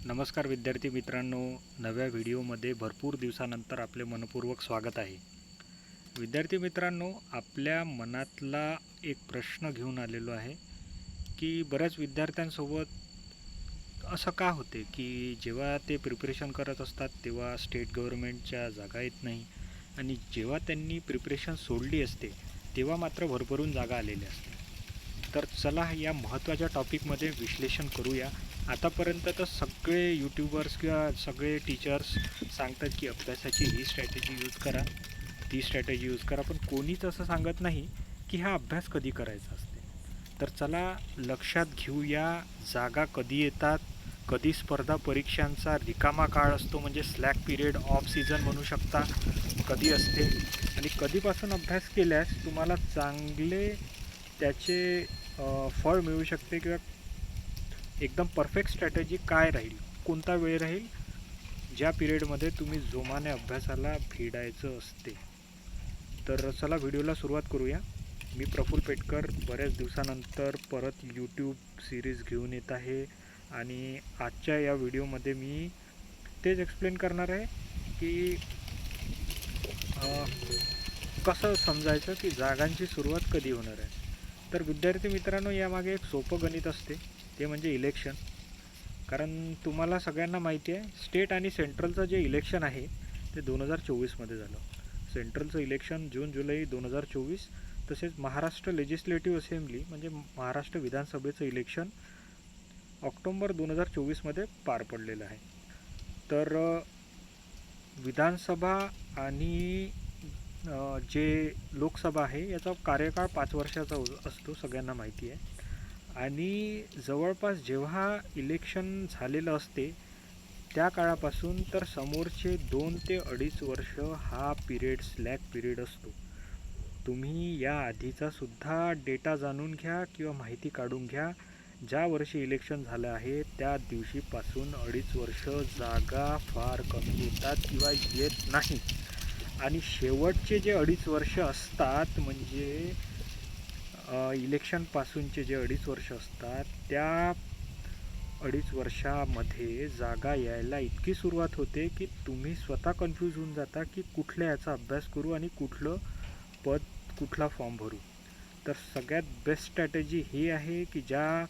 नमस्कार विद्यार्थी मित्रांनो, नव्या व्हिडिओमध्ये भरपूर दिवसानंतर आपले मनपूर्वक स्वागत आहे. विद्यार्थी मित्रांनो, आपल्या मनातला एक प्रश्न घेऊन आलेलो आहे की बऱ्याच विद्यार्थ्यांसोबत असं का होते की जेव्हा ते प्रिपरेशन करत असतात तेव्हा स्टेट गव्हर्नमेंटच्या जागा येत नाही आणि जेव्हा त्यांनी प्रिपरेशन सोडली असते तेव्हा मात्र भरभरून जागा आलेल्या असतात. तर चला या महत्त्वाच्या टॉपिकमध्ये विश्लेषण करूया. आतापर्यंत तर सगळे यूट्यूबर्स किंवा सगळे टीचर्स सांगतात की अभ्यासाची ही स्ट्रॅटेजी यूज करा, ती स्ट्रॅटेजी यूज करा, पण कोणीच असं सांगत नाही की हा अभ्यास कधी करायचा असते. तर चला लक्षात घेऊया, जागा कधी येतात, कधी स्पर्धा परीक्षांचा रिकामा काळ असतो म्हणजे स्लॅक पिरियड, ऑफ सीझन म्हणू शकता, कधी असते आणि कधीपासून अभ्यास केल्यास तुम्हाला चांगले त्याचे फळ मिळू शकते किंवा एकदम परफेक्ट स्ट्रॅटेजी काय राहील, कोणता वेळ राहील ज्या पिरियडमध्ये तुम्ही जोमाने अभ्यासाला भिडायचं असते. तर चला व्हिडिओला सुरुवात करूया. मी प्रफुल्ल पेटकर बऱ्याच दिवसानंतर परत यूट्यूब सिरीज घेऊन येत आहे आणि आजच्या या व्हिडिओमध्ये मी तेच एक्सप्लेन करणार आहे की कसं समजायचं की जागांची सुरुवात कधी होणार आहे. तर विद्यार्थी मित्रांनो, यामागे एक सोपं गणित असते, ते म्हणजे इलेक्शन. कारण तुम्हाला सगळ्यांना माहिती आहे स्टेट आणि सेंट्रलचं जे इलेक्शन आहे ते 2024मध्ये झालं. सेंट्रलचं इलेक्शन जून जुलै 2024, तसेच महाराष्ट्र लेजिस्लेटिव्ह असेंब्ली म्हणजे महाराष्ट्र विधानसभेचं इलेक्शन ऑक्टोबर 2024मध्ये पार पडलेलं आहे. तर विधानसभा आणि जे लोकसभा आहे याचा कार्यकाळ 5 वर्षाचा असतो, सगळ्यांना माहिती आहे. आणि जवळपास जेव्हा इलेक्शन झालेलं असते त्या काळापासून तर समोरचे 2 ते 2.5 वर्ष हा पिरियड स्लॅक पिरियड असतो. तुम्ही या आधीचा सुद्धा डेटा जाणून घ्या किंवा माहिती काढून घ्या. ज्या वर्षी इलेक्शन झालं आहे त्या दिवशीपासून 2.5 वर्ष जागा फार कमी येतात किंवा येत नाही. आणि शेवटचे जे 2.5 वर्ष असतात म्हणजे इलेक्शनपासूनचे जे 2.5 वर्ष असतात त्या 2.5 वर्षामध्ये जागा यायला इतकी सुरुवात होते की तुम्ही स्वतः कन्फ्यूज होऊन जाता की कुठल्या याचा अभ्यास करू आणि कुठलं पद, कुठला फॉर्म भरू. तर सगळ्यात बेस्ट स्ट्रॅटेजी ही आहे की ज्या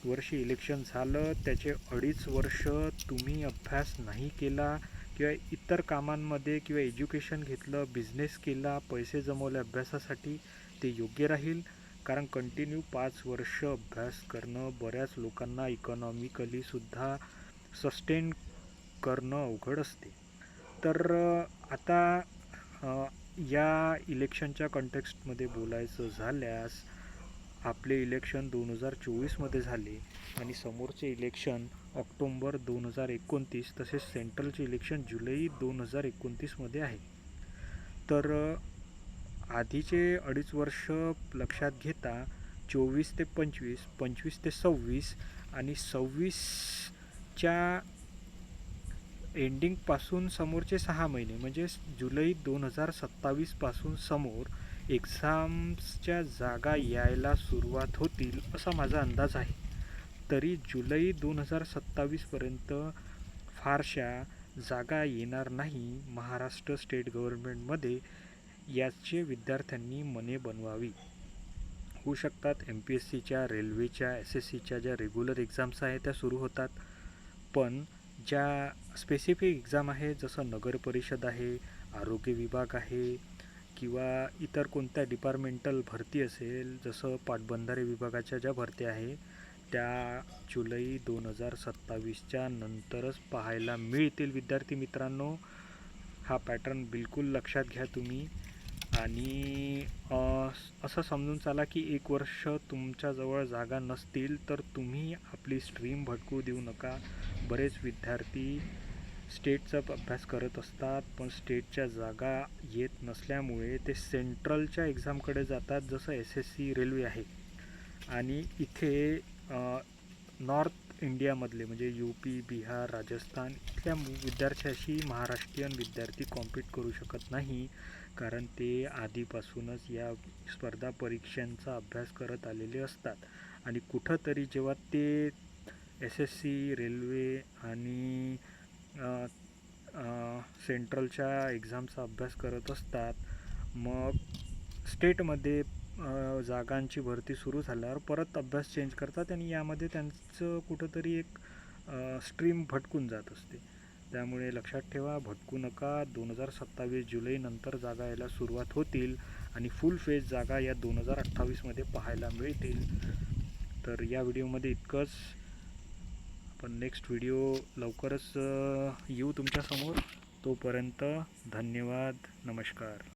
वर्षी इलेक्शन झालं त्याचे 2.5 वर्ष तुम्ही अभ्यास नाही केला किंवा इतर कामांमध्ये किंवा एज्युकेशन घेतलं, बिझनेस केला, पैसे जमवले अभ्यासासाठी, ते योग्य राहील. कारण कंटिन्यू 5 वर्ष अभ्यास करणं बऱ्याच लोकांना इकॉनॉमिकलीसुद्धा सस्टेन करणं अवघड असते. तर आता या इलेक्शनच्या कॉन्टेक्स्टमध्ये बोलायचं झाल्यास आपले इलेक्शन 2024मध्ये झाले आणि समोरचे इलेक्शन ऑक्टोबर 2029, तसेच सेंट्रलचे इलेक्शन जुलै 2029मध्ये आहे. तर आधीचे 2.5 वर्ष लक्षात घेता 24 ते 25, 25 ते 26 आणि 26च्या एंडिंगपासून समोरचे 6 महिने म्हणजे जुलै 2027पासून समोर एक्झाम्सच्या जागा यायला सुरुवात होतील असा माझा अंदाज आहे. तरी जुलै 2027पर्यंत फारशा जागा येणार नाही महाराष्ट्र स्टेट गव्हर्नमेंटमध्ये, याचे विद्यार्थ्यांनी मने बनवावी. होऊ शकतात MPSCच्या, रेल्वेच्या, SSCच्या ज्या रेग्युलर एक्झाम्स आहेत त्या सुरू होतात, पण ज्या स्पेसिफिक एक्झाम आहे जसं नगर परिषद आहे, आरोग्य विभाग आहे किंवा इतर कोणत्या डिपार्टमेंटल भरती असेल जसं पाटबंधारे विभागाच्या ज्या भरती आहे त्या जुलै 2027च्या नंतरच पाहायला मिळतील. विद्यार्थी मित्रांनो, हा पॅटर्न बिलकुल लक्षात घ्या तुम्ही. आणि असं समजून चाला की 1 वर्ष तुमच्याजवळ जागा नसतील तर तुम्ही आपली स्ट्रीम भटकू देऊ नका. बरेच विद्यार्थी स्टेटचा अभ्यास करत असतात पण स्टेटच्या जागा येत नसल्यामुळे ते सेंट्रलच्या एक्झामकडे जातात, जसं SSC रेल्वे आहे. आणि इथे नॉर्थ इंडियामधले म्हणजे UP, बिहार, राजस्थान इथल्या विद्यार्थ्याशी महाराष्ट्रीयन विद्यार्थी कॉम्पीट करू शकत नाही, कारण ते आधीपासूनच या स्पर्धा परीक्षांचा अभ्यास करत आलेले असतात. आणि कुठंतरी जेव्हा ते SSC, रेल्वे आणि सेंट्रलच्या एक्झामचा अभ्यास करत असतात. मग स्टेटमध्ये जागांची भरती सुरू झाल्यावर परत अभ्यास चेंज करतात आणि यामध्ये त्यांचं कुठंतरी एक स्ट्रीम भटकून जात असते. त्यामुळे लक्षात ठेवा, भटकू नका. 2027 जुलैनंतर जागा यायला सुरुवात होतील आणि फुल फेज जागा या 2028मध्ये पाहायला मिळतील. तर या व्हिडिओमध्ये इतकंच. आपण नेक्स्ट व्हिडिओ लवकरच येऊ तुमच्यासमोर. तोपर्यंत धन्यवाद. नमस्कार.